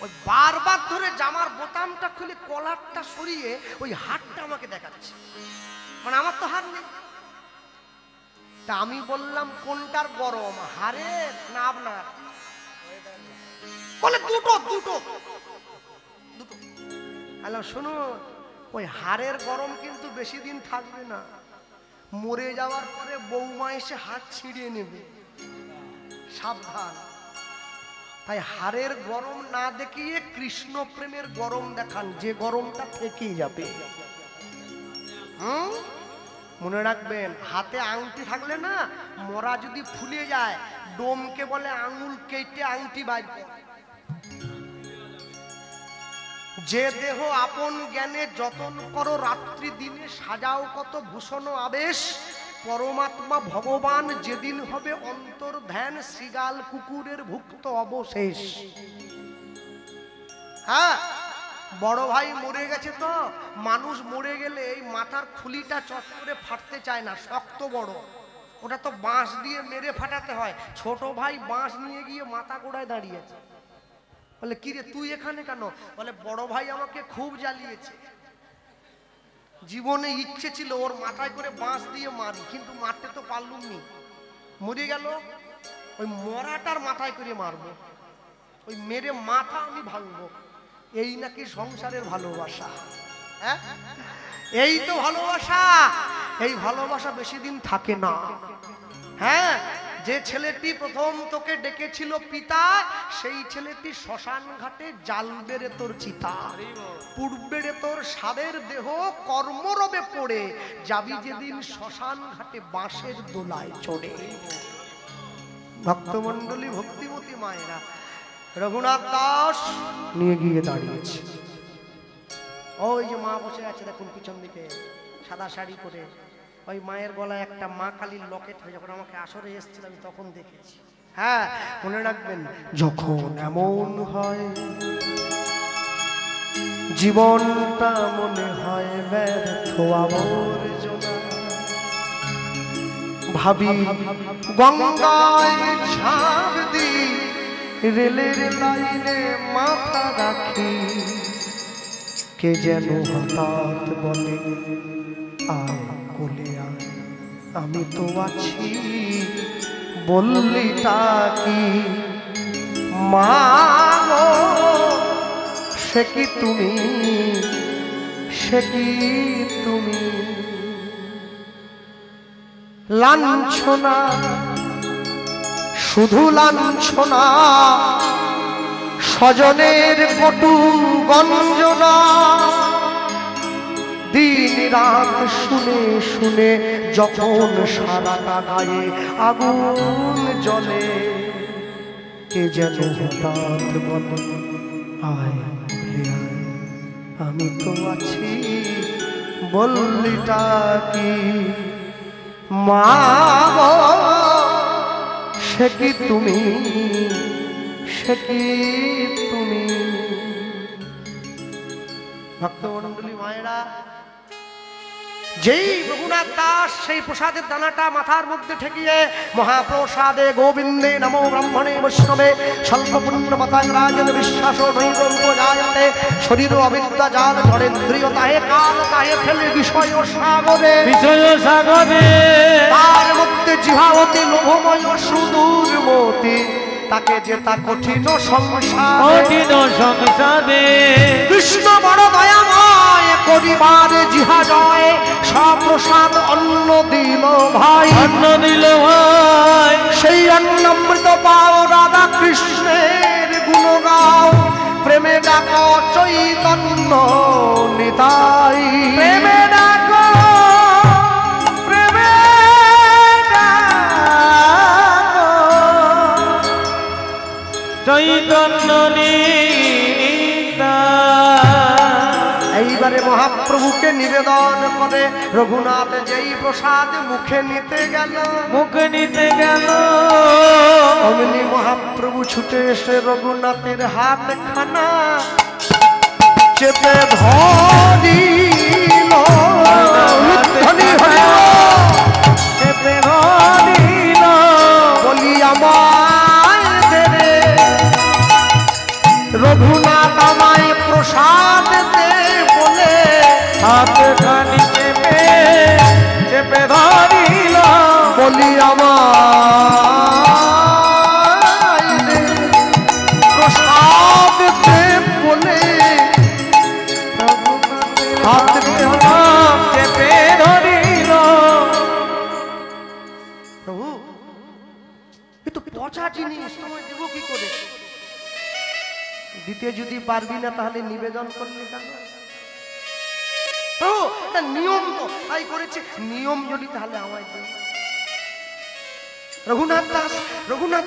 ওই বারবার ধরে জামার বোতামটা খুলে কলারটা সরিয়ে ওই হারটা আমাকে দেখাচ্ছে, মানে আমার তো হার নেই। তা আমি বললাম কোনটার গরম, হারের না আপনার? বলে দুটো দুটো দুটো। হ্যালো, শুনুন, ওই হারের গরম কিন্তু বেশি দিন থাকবে না। মরে যাওয়ার পরে বৌমা এসে হাত ছিঁড়িয়ে নেবে, সাবধান। তাই হারের গরম না দেখিয়ে কৃষ্ণ প্রেমের গরম দেখান, যে গরমটা থেকেই যাবে। মনে রাখবেন, হাতে আংটি থাকলে না, মরা যদি ফুলে যায়, ডোমকে বলে আঙুল কেটে আংটি বাইর করে। যে দেহ আপন জ্ঞানে যতন করো, রাত্রি দিনে সাজাও কত ভূষণ আবেশ, পরমাত্মা ভগবান যেদিন হবে অন্তর ধ্যান, শ্রীগাল কুকুরের ভুক্ত অবশেষ। হ্যাঁ, বড় ভাই মরে গেছে তো, মানুষ মরে গেলে এই মাথার খুলিটা চট করে ফাটতে চায় না, শক্ত বড়, ওটা তো বাঁশ দিয়ে মেরে ফাটাতে হয়। ছোট ভাই বাঁশ নিয়ে গিয়ে মাথা গোড়ায় দাঁড়িয়েছে। বলে, কিরে তুই এখানে কেন? বলে, বড় ভাই আমাকে খুব জ্বালিয়েছে। জীবনে ইচ্ছে ছিল ওর মাথায় করে বাঁশ দিয়ে মারি, কিন্তু মারতে তো পারলুম নি। মরে গেল, ওই মরাটার মাথায় করে মারবো, ওই মেরে মাথা আমি ভাঙবো। এই নাকি সংসারের ভালোবাসা? হ্যাঁ, এই তো ভালোবাসা। এই ভালোবাসা বেশি দিন থাকে না। হ্যাঁ, যে ছেলেটি প্রথম তোকে ডেকেছিল পিতা, সেই ছেলেটি শ্মশান ঘাটে জ্বালবে রে তোর চিতা, পুড়বে রে তোর সাদের দেহ, কর্মরবে পড়ে যাবি যেদিন শ্মশান ঘাটে বাঁশের দোলায় চড়ে। ভক্তমণ্ডলী, ভক্তিমতী মায়েরা, রঘুনাথ দাস নিয়ে গিয়ে দাঁড়িয়েছে। ওই যে মা বসে আছে দেখুন পিছন দিকে, সাদা শাড়ি পরে। ওই মায়ের গলায় একটা মা কালীর লকেট হয়, যখন আমাকে আসরে এসেছিল আমি তখন দেখেছি। হ্যাঁ, মনে রাখবেন, যখন এমন হয় জীবনটা মনে হয় ব্যর্থ আবর্জনা, ভাবি গঙ্গায় ঝাঁপ দি, রেলের লাইনে মাথা রাখি, কে যেন হঠাৎ বলে আয় কোলে আয়, আমি তো আছি বললিটা কি মা গো, সে কি তুমি, সে কি তুমি, লাঞ্ছনা শুধু লাঞ্ছনা, স্বজনের কটু গঞ্জনা, দিন রাত শুনে শুনে যখন সারাটা গায়ে আগুন জ্বলে, কে যেন হঠাৎ বলে আয় আয়, আমি তো আছি বললিটা কি মা গো, সে কি তুমি, সে কি তুমি। ভক্তমণ্ডলী মায়েরা, যেই রঘুনাথ দাস সেই প্রসাদের দানাটা মাথার মধ্যে ঠেকিয়ে মহাপ্রসাদে গোবিন্দে নমো ব্রাহ্মণে বৈষ্ণবে স্বল্প পুণ্য পতাঙ্গাজন বিশ্বাস নৈবজায়তে শরীর অবিদ্যা জাল ধরেন্দ্রিয় তাহে কাল তাহে ফেলে বিষয় সাগরে তার মধ্যে জিহাবতী লোভময় সুদূর মতি তাকে যে তা কঠিন সংসারে কৃষ্ণ বড় দয়াময় করিবার জিহা জয় সপ্রসাদ অন্ন দিল ভাই, সেই অন্নামৃত পাও রাধা কৃষ্ণের গুণ গাও প্রেমে ডাক চৈতন্য নিতাই, প্রেমে ডাক চৈতন্য এইবারে মহাপ্রভুকে নিবেদন করে রঘুনাথ যেই প্রসাদ মুখে নিতে গেল অমনি মহাপ্রভু ছুটে এসে রঘুনাথের হাত খানা চেপে ধরিল, বলি আমায় দে রঘুনাথ আমায় প্রসাদ দে বলে হাত খানি চেপে ধরিল, বলি আমায় দে প্রসাদ দে বলে হাত চেপে ধরিল। প্রভু এ তো পচা জিনিস, তোমায় দেবো কি করে? দিতে যদি পারবি না তাহলে নিবেদন করলি কেন? নিয়ম তো তাই করেছে, নিয়ম যদি তাহলে আমায় দেবে। রঘুনাথ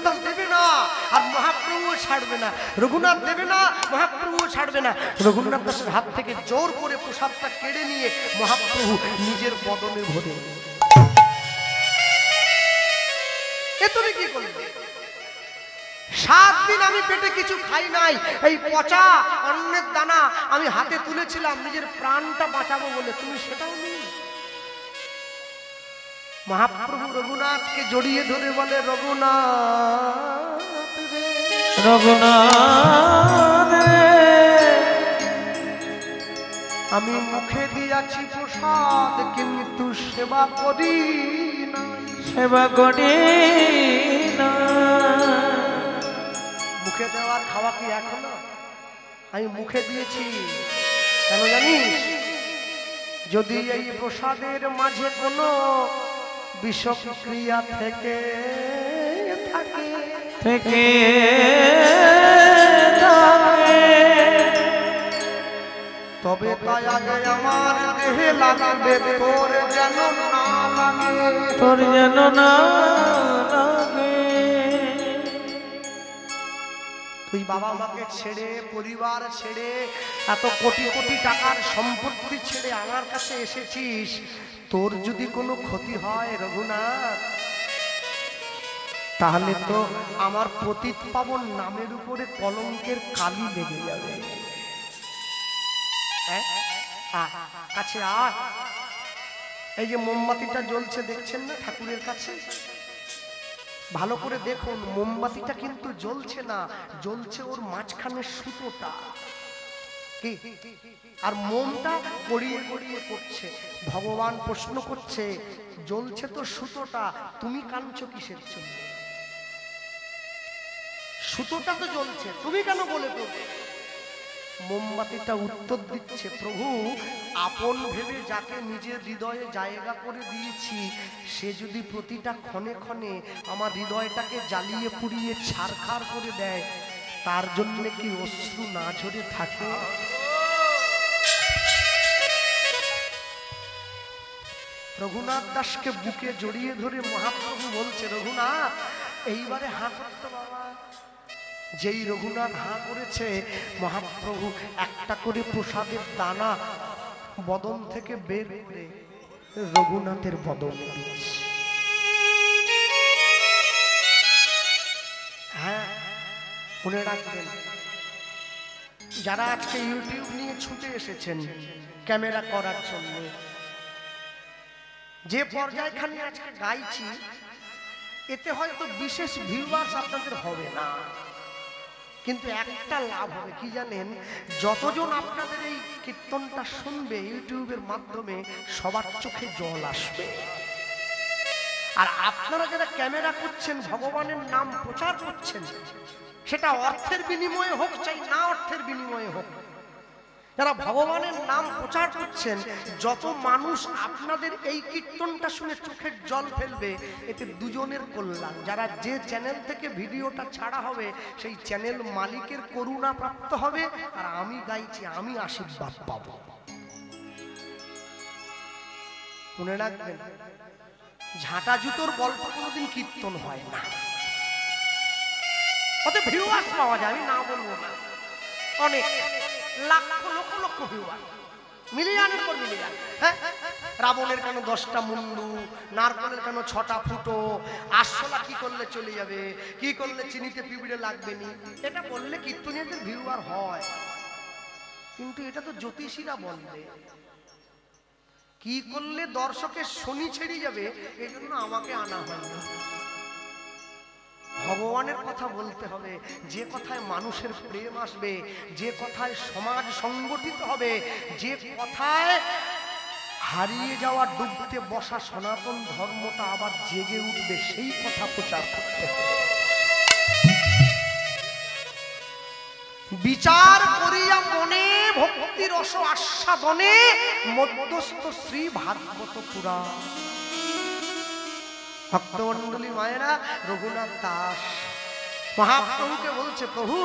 দাস দেবে না আর মহাপ্রভু ছাড়বে না, রঘুনাথ দেবে না মহাপ্রভু ছাড়বে না। রঘুনাথ দাসের হাত থেকে জোর করে প্রসাদটা কেড়ে নিয়ে মহাপ্রভু নিজের বদনে ভরে। এ তুমি কি করলে? 7 দিন আমি পেটে কিছু খাই নাই, এই পচা অন্নের দানা আমি হাতে তুলেছিলাম নিজের প্রাণটা বাঁচাবো বলে, তুমি সেটাও নেই। মহাপ্রভু রঘুনাথকে জড়িয়ে ধরে বলে রঘুনাথ রে, আমি মুখে দিয়াছি প্রসাদ কিন্তু সেবা করি না। মুখে দেওয়ার খাওয়া কি এখনো? আমি মুখে দিয়েছি কেন জানিস? যদি এই প্রসাদের মাঝে কোনো বিষক্রিয়া থেকে থাকে তবে তাই আগে আমার দেহে লাগবে, তোর যেন না লাগে। তুই বাবা মাকে ছেড়ে, পরিবার ছেড়ে, এত কোটি কোটি টাকার সম্পত্তি ছেড়ে আমার কাছে এসেছিস, তোর যদি কোনো ক্ষতি হয় রঘুনাথ, তাহলে তো আমার পতিত পাবন নামের উপরে কলঙ্কের কালি লেগে যাবে। কাছে আয়, এই যে মোমবাতিটা জ্বলছে দেখছেন না ঠাকুরের কাছে, ভালো করে দেখুন মোমবাতিটা কিন্তু জ্বলছে না, জ্বলছে ওর মাঝখানে সুতোটা, কি আর মোমটা গড়িয়ে গড়িয়ে পড়ছে। ভগবান প্রশ্ন করছে, জ্বলছে তো সুতোটা, তুমি কাঁদছো কিসের জন্য? সুতোটা তো জ্বলছে, তুমি কেন বলে তো? মোমবাতিটা উত্তর দিচ্ছে, প্রভু আপন ভেবে যাকে নিজের হৃদয়ে জায়গা করে দিয়েছি, সে যদি প্রতিটা ক্ষণে ক্ষণে আমার হৃদয়টাকে জ্বালিয়ে পুড়িয়ে ছারখার করে দেয়, তার জন্য কি অশ্রু না ঝরে থাকে? রঘুনাথ দাসকে বুকে জড়িয়ে ধরে মহাপ্রভু বলছে, রঘুনাথ এইবারে হাঁ করতো বাবা। যেই রঘুনাথ হাঁ করেছে, মহাপ্রভু একটা করে প্রসাদের দানা বদন থেকে বের করে রঘুনাথের বদনে দিচ্ছে। হ্যাঁ মনে রাখবেন, যারা আজকে ইউটিউব নিয়ে ছুটে এসেছেন ক্যামেরা করার জন্য, যে পর্যায়খানে আজকে গাইছি এতে হয়তো বিশেষ ভিউয়ার্স আপনাদের হবে না, কিন্তু একটা লাভ হবে কি জানেন, যতজন আপনাদের এই কীর্তনটা শুনবে ইউটিউবের মাধ্যমে সবার চোখে জল আসবে। আর আপনারা যারা ক্যামেরা করছেন, ভগবানের নাম প্রচার করছেন, সেটা অর্থের বিনিময়ে হোক চাই না অর্থের বিনিময়ে হোক, যারা ভগবানের নাম প্রচার করছেন, যত মানুষ আপনাদের এই কীর্তনটা শুনে চোখের জল ফেলবে, এতে দুজনের কল্যাণ। যারা যে চ্যানেল থেকে ভিডিওটা ছাড়া হবে সেই চ্যানেল মালিকের করুণা প্রাপ্ত হবে, আর আমি গাইছি আমি আশীর্বাদ পাবো। মনে রাখবেন, ঝাঁটা জুতোর গল্প কোনোদিন কীর্তন হয় না, অত ভিউয়ার্স পাওয়া যায়, আমি না বলবো না, অনেক লাখ লক্ষ লক্ষ ভিউয়ার্স, মিলিয়নের পর মিলিয়ন। হ্যাঁ, রাবণের কেন 10টা মুন্ডু, নারকলের কেন 6টা ফুটো, আরশোলা কি করলে চলে যাবে, কি করলে চিনিতে পিঁপড়ে লাগবে নি, এটা বললে কীর্তনীয়দের ভিউয়ার হয়, কিন্তু এটা তো জ্যোতিষীরা বলবে। কি করলে দর্শকের শনি ছেড়ে যাবে, এই জন্য আমাকে আনা হয় না। ভগবানের কথা বলতে হবে, যে কথায় মানুষের প্রেম আসবে, যে কথায় সমাজ সংগঠিত হবে, যে কথায় হারিয়ে যাওয়া ডুবতে বসা সনাতন ধর্মটা আবার জেগে উঠবে, সেই কথা প্রচার করতে হবে। বিচার করিয়া মনে ভক্তি রস আস্বাদনে মধ্যস্থ শ্রী ভাগবত পুরাণ। ভক্তমন্ডলী মায়েরা, রঘুনাথ দাস মহাপ্রভুকে বলছে, প্রভু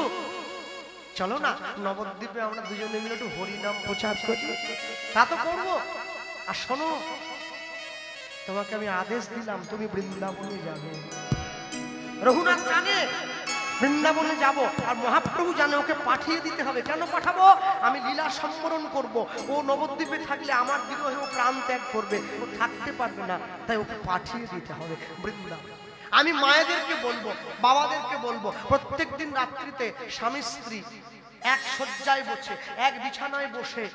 চলো না নবদ্বীপে আমরা দুজনে মিলে একটু হরিনাম প্রচার করি। তা তো করবো, আর শোনো তোমাকে আমি আদেশ দিলাম তুমি বৃন্দাবনে যাবে। রঘুনাথ জানে বৃন্দাবনে যাব, আর মহাপ্রভু জানে ওকে পাঠিয়ে দিতে হবে। কেন পাঠাবো? আমি লীলা সম্বরণ করব, ও নবদ্বীপে থাকলে আমার বিরহে ও প্রাণ ত্যাগ করবে, ও থাকতে পারবে না, তাই ওকে পাঠিয়ে দিতে হবে বৃন্দাবন। আমি মায়েদেরকে বলবো, বাবাদেরকে বলবো, প্রত্যেকদিন রাত্রিতে স্বামী স্ত্রী এক শয্যায় বসে, এক বিছানায় বসে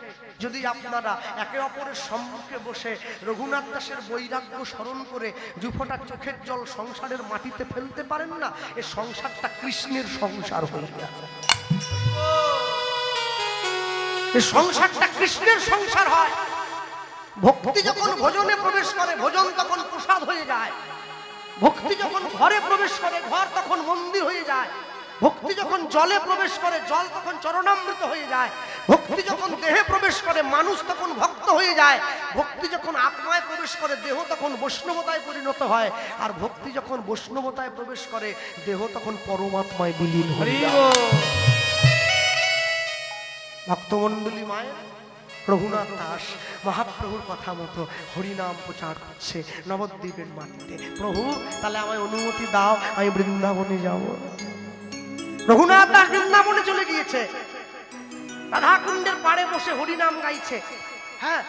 যদি আপনারা একে অপরের সম্মুখে বসে রঘুনাথ দাসের বৈরাগ্য স্মরণ করে দুফোঁটা চোখের জল সংসারের মাটিতে ফেলতে পারেন না, এই সংসারটা কৃষ্ণের সংসার হয়ে যায়। এই সংসারটা কৃষ্ণের সংসার হয়। ভক্তি যখন ভোজনে প্রবেশ করে, ভোজন তখন প্রসাদ হয়ে যায়। ভক্তি যখন ঘরে প্রবেশ করে, ঘর তখন মন্দির হয়ে যায়। ভক্তি যখন জলে প্রবেশ করে, জল তখন চরণামৃত হয়ে যায়। ভক্তি যখন দেহে প্রবেশ করে, মানুষ তখন ভক্ত হয়ে যায়। ভক্তি যখন আত্মায় প্রবেশ করে, দেহ তখন বৈষ্ণবতায় পরিণত হয়। আর ভক্তি যখন বৈষ্ণবতায় প্রবেশ করে, দেহ তখন পরমাত্মায় বিলীন হয়ে যায়। ভক্তমণ্ডলী মায়ের, রঘুনাথ দাস মহাপ্রভুর কথা মতো হরিনাম প্রচার করছে নবদ্বীপের মাটিতে। প্রভু তাহলে আমায় অনুমতি দাও, আমি বৃন্দাবনে যাব। রঘুনাথ দাস বৃন্দাবনে চলে গিয়েছে, রাধাকুণ্ডের পাড়ে বসে হরিনাম গাইছে। হ্যাঁ,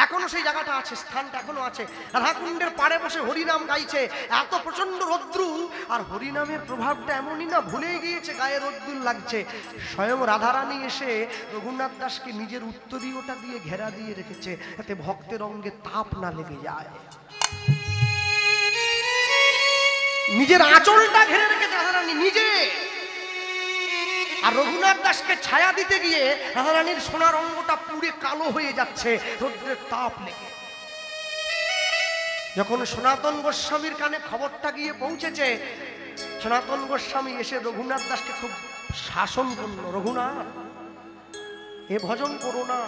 এখনো সেই জায়গাটা আছে, স্থানটা এখনো আছে। রাধাকুণ্ডের পাড়ে বসে হরিনাম গাইছে। এত প্রচন্ড রৌদ্রু, আর হরিনামের প্রভাবটা এমনই না, ভুলেই গিয়েছে, গায়ে রৌদ্রুর লাগছে। স্বয়ং রাধারানী এসে রঘুনাথ দাসকে নিজের উত্তরীয়টা দিয়ে ঘেরা দিয়ে রেখেছে, যাতে ভক্তের অঙ্গে তাপ না লেগে যায়। নিজের আঁচলটা ঘিরে রেখেছে রাধারানী নিজে। আর রঘুনাথ দাসকে ছায়া দিতে গিয়ে রাধারানীর সোনার অঙ্গটা পুড়ে কালো হয়ে যাচ্ছে রৌদ্রের তাপ লেগে। যখন সনাতন গোস্বামীর কানে খবরটা গিয়ে পৌঁছেছে, সনাতন গোস্বামী এসে রঘুনাথ দাসকে খুব শাসন করল। রঘুনাথ, এ ভজন করো না।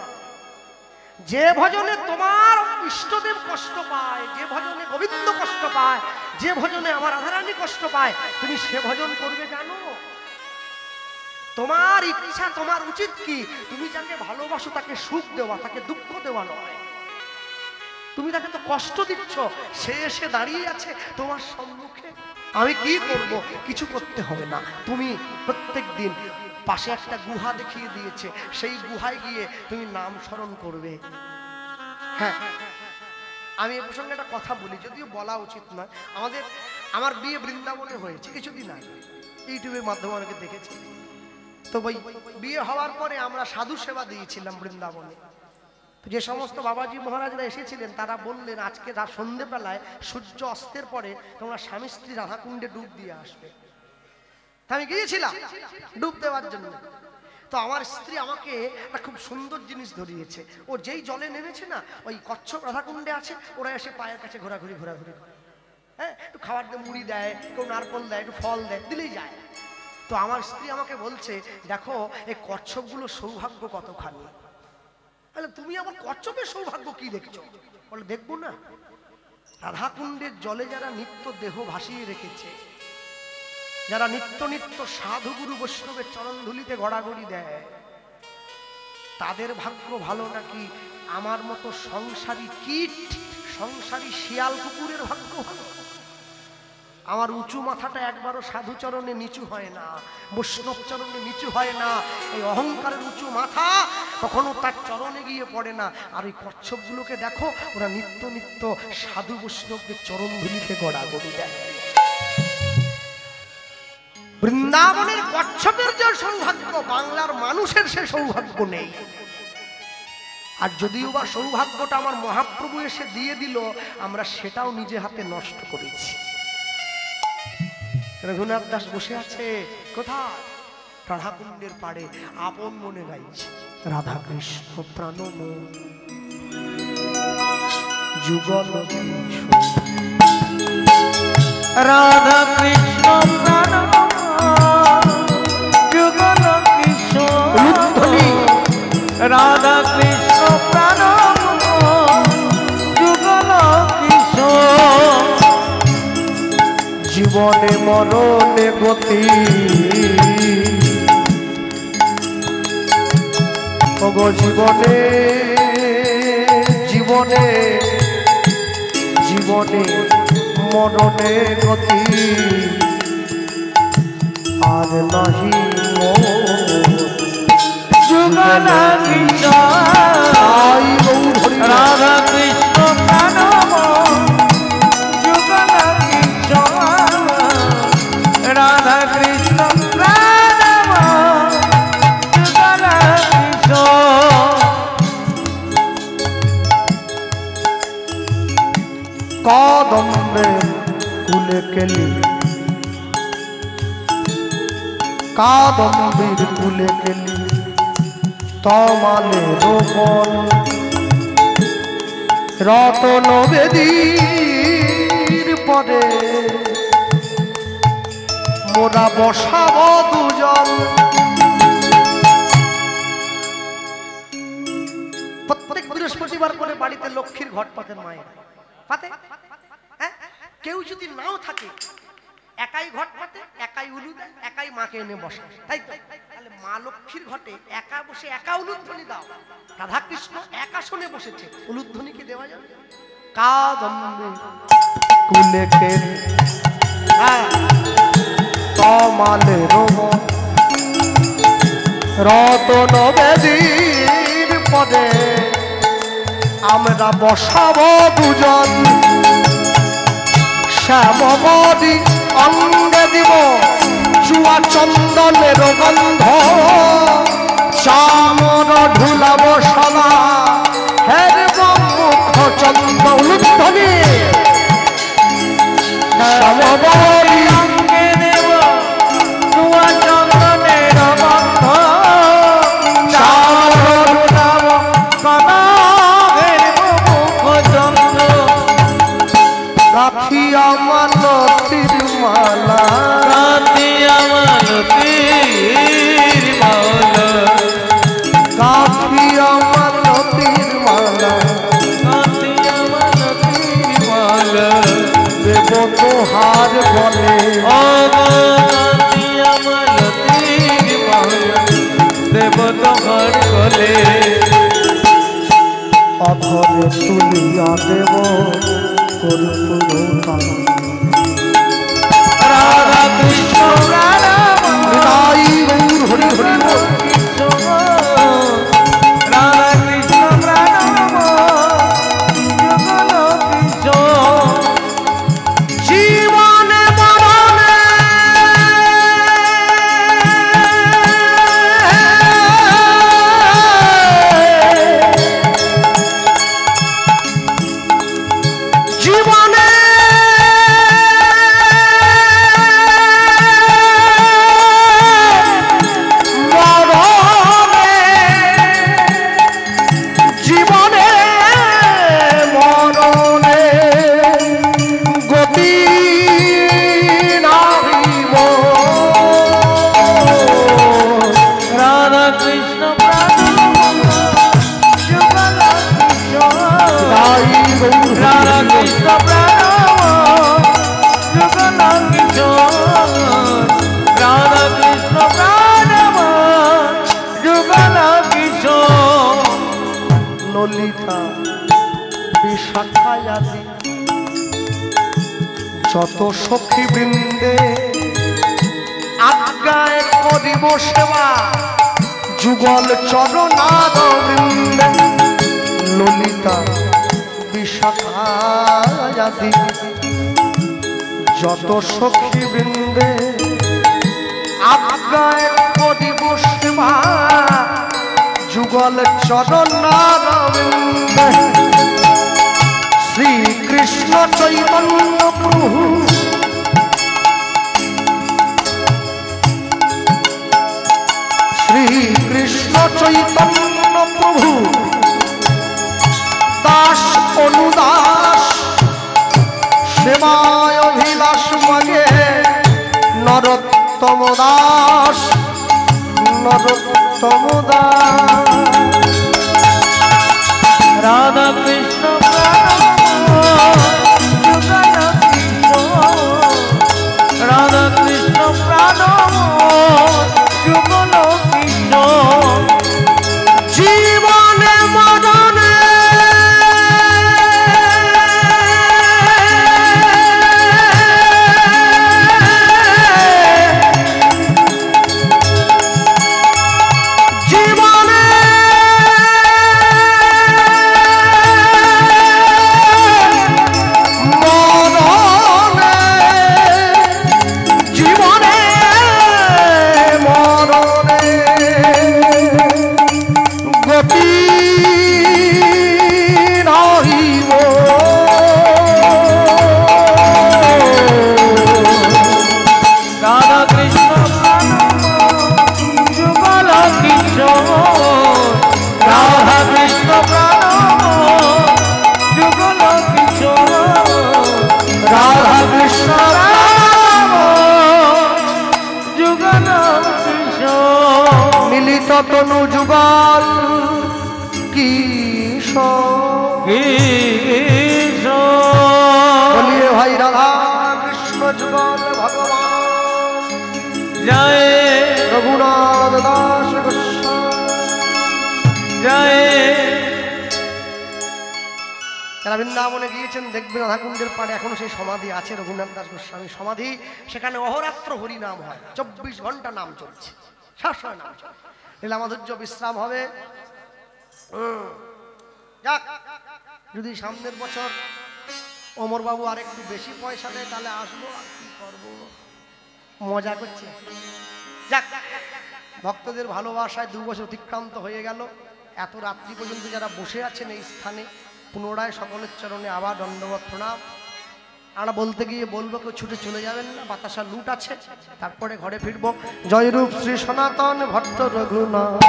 যে ভজনে তোমার ইষ্টদেব কষ্ট পায়, যে ভজনে গোবিন্দ কষ্ট পায়, যে ভজনে আমার রাধারানী কষ্ট পায়, তুমি সে ভজন করবে জানো? তোমার ইচ্ছা, তোমার উচিত কি? তুমি যাকে ভালোবাসো তাকে সুখ দেওয়া, তাকে দুঃখ দেওয়া নয়। তুমি তাকে তো কষ্ট দিচ্ছ, সে এসে দাঁড়িয়ে আছে তোমার সম্মুখে। আমি কি করব? কিছু করতে হবে না। তুমি প্রত্যেক দিন পাশে একটা গুহা দেখিয়ে দিয়েছে, সেই গুহায় গিয়ে তুমি নাম স্মরণ করবে। হ্যাঁ, আমি এ প্রসঙ্গে একটা কথা বলি, যদিও বলা উচিত নয়। আমার বিয়ে বৃন্দাবনে হয়েছে কিছুদিন আগে, ইউটিউবের মাধ্যমে অনেকে দেখেছি। তো ওই বিয়ে হওয়ার পরে আমরা সাধু সেবা দিয়েছিলাম বৃন্দাবনে। যে সমস্ত বাবাজি মহারাজরা এসেছিলেন তারা বললেন আজকে সন্ধ্যেবেলায় সূর্য অস্তের পরে তোমরা স্বামী স্ত্রী রাধাকুণ্ডে ডুব দিয়ে আসবে। আমি গিয়েছিলাম ডুব দেওয়ার জন্য। তো আমার স্ত্রী আমাকে একটা খুব সুন্দর জিনিস ধরিয়েছে। ও যেই জলে নেমেছে না, ওই কচ্ছপ রাধাকুণ্ডে আছে, ওরা এসে পায়ের কাছে ঘোরাঘুরি হ্যাঁ, একটু খাবার দিয়ে মুড়ি দেয়, কেউ নারকল দেয়, একটু ফল দেয়, দিলেই যায়। তো আমার স্ত্রী আমাকে বলছে দেখো এই কচ্ছপগুলো সৌভাগ্য কতখানি। তাহলে তুমি আমার কচ্ছপের সৌভাগ্য কি দেখছো? বলে দেখবো না, রাধাকুণ্ডের জলে যারা নিত্য দেহ ভাসিয়ে রেখেছে, যারা নিত্য নিত্য সাধু গুরু বৈষ্ণবের চরণ ধুলিতে গড়াগড়ি দেয়, তাদের ভাগ্য ভালো নাকি আমার মতো সংসারী কীট, সংসারী শিয়াল কুকুরের ভাগ্য ভালো? আমার উঁচু মাথাটা একবারও সাধু চরণে নিচু হয় না, বৈষ্ণব চরণে নিচু হয় না। এই অহংকারের উঁচু মাথা কখনো তার চরণে গিয়ে পড়ে না। আর এই কচ্ছপগুলোকে দেখো, ওরা নিত্য নিত্য সাধু বৈষ্ণবদের চরণ ধুলিতে গড়াগড়ি দেয়। বৃন্দাবনের কচ্ছপের যে সৌভাগ্য, বাংলার মানুষের সে সৌভাগ্য নেই। আর যদিও বা সৌভাগ্যটা আমার মহাপ্রভু এসে দিয়ে দিল, আমরা সেটাও নিজে হাতে নষ্ট করেছি। রঘুনাথ দাস বসে আছে কোথায়? রাধাকুণ্ডের পাড়ে আপন মনে গাইছে রাধা কৃষ্ণ প্রাণম যুগল রাধা কৃষ্ণ প্রাণম যুগল কিশোর, রাধা কৃষ্ণ প্রাণম যুগল কিশোর, জীবনে মরণে গতি ওগো জীবনে জীবনে জীবনে মরণে গতি আর নাহি যুগল কিশোর, রাধা কৃষ্ণ প্রাণম যুগল কিশোর, রাধা কৃষ্ণ প্রাণম যুগল কিশোর। কদম্বে কুলে কেলি কাদম্বীর কুলে কেলি তমালে রোপণ রতন বেদীর পরে মোরা বসাব দুজন। প্রত্যেক বৃহস্পতিবার করে বাড়িতে লক্ষ্মীর ঘট পাতেন মায়ের পাতে। হ্যাঁ, কেউ যদি নাও থাকে একাই ঘট পাতে, একাই উলু দেয়, একাই মাকে এনে বসে, তাই তো? তাহলে মা লক্ষ্মীর ঘটে একা বসে একা উলুধ্বনি দাও। রাধা কৃষ্ণ একা শুনে বসেছে, উলুধ্বনি কি দেওয়া যাবে? কাদম্বে কুলে কেলি তমালে রোম রতন বেদীর পদে আমরা বসাব দুজন। শ্যামবদী অঙ্গে দিব চুয়া চন্দনের গন্ধ, চামর ঢুলাব সদা হের মুখ চন্দ উলুধ্বনি। শ্যামবদী অঙ্গে দেব চুয়া চন্দনের গন্ধ, চামর ঢুলাব সদা হের মুখ চন্দ, রাখি আমার তিরমালা রাতি আমার তিরমালা, রাখি আমার তিরমালা রাতি আমার তিরমালা, দেব তোহার বলে ও রাতি আমার তিরমালা, দেব তোমার গলে, অধরে তুলিয়া দেব কর্পূর কালো। রাধা কৃষ্ণ প্রাণম তাই গৌর হরি হরি বল। রাধা কৃষ্ণ প্রাণম যুগল কিশোর, জীবনে মরণে যত সখী বৃন্দে আজ্ঞায় করিব সেবা যুগল চরণার বৃন্দে ললিতা বিশাখাদি যত সখী বৃন্দে আজ্ঞায় করিব সেবা যুগল চরণার বৃন্দে শ্রীকৃষ্ণ চৈতন্য প্রভু শ্রীকৃষ্ণ চৈতন্য প্রভু দাস অনুদাস সেবায় অভিলাষ মাগে নরোত্তম দাস নরোত্তম দাস রাধা কৃষ্ণ রাধা কৃষ্ণ প্রাণ যুগল কিশোর জীবনে মরণে জীবনে মরণে জীবনে মরণে গতি রহিব রাধা কৃষ্ণ যুগল কিশোর রাধা কৃষ্ণ প্রাণ যুগল কিশোর রাধা কৃষ্ণ রাম যুগল কিশোর মিলিত তনু যুগল কিশোর কিশোর বলিয়ে ভাই রাধা কৃষ্ণ যুগল ভগবান জয় রঘুনাথ দাস গোস্বামী জয় যারা বৃন্দাবনে গিয়েছেন দেখবেন রাধাকুণ্ডের পাড়ে এখনো সেই সমাধি আছে রঘুনাথ দাস গোস্বামী সমাধি সেখানে অহরাত্র হরিনাম হয় 24 ঘন্টা নাম চলছে সবসময় নাম চলছে লীলা মাধুর্য বিশ্রাম হবে যাক যদি সামনের বছর অমর বাবু আর একটু বেশি পয়সা দেয় তাহলে আসবো আর কি করবো মজা করছে যাক ভক্তদের ভালোবাসায় 2 বছর অতিক্রান্ত হয়ে গেল এত রাত্রি পর্যন্ত যারা বসে আছেন এই স্থানে পুনরায় সকলের চরণে আবার দণ্ডবত প্রণাম আমরা বলতে গিয়ে বলবো কেউ ছুটে চলে যাবেন না বাতাসা লুট আছে তারপরে ঘরে ফিরবো জয়রূপ শ্রী সনাতন ভট্ট রঘুনাথ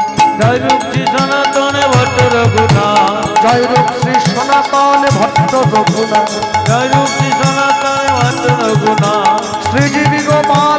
জয়রূপ শ্রী সনাতন ভট্ট রঘুনাথ জয়রূপ শ্রী সনাতন ভট্ট রঘুনাথ জয়রূপ শ্রী সনাতন ভট্ট রঘুনাথ শ্রীজীবী গোপাল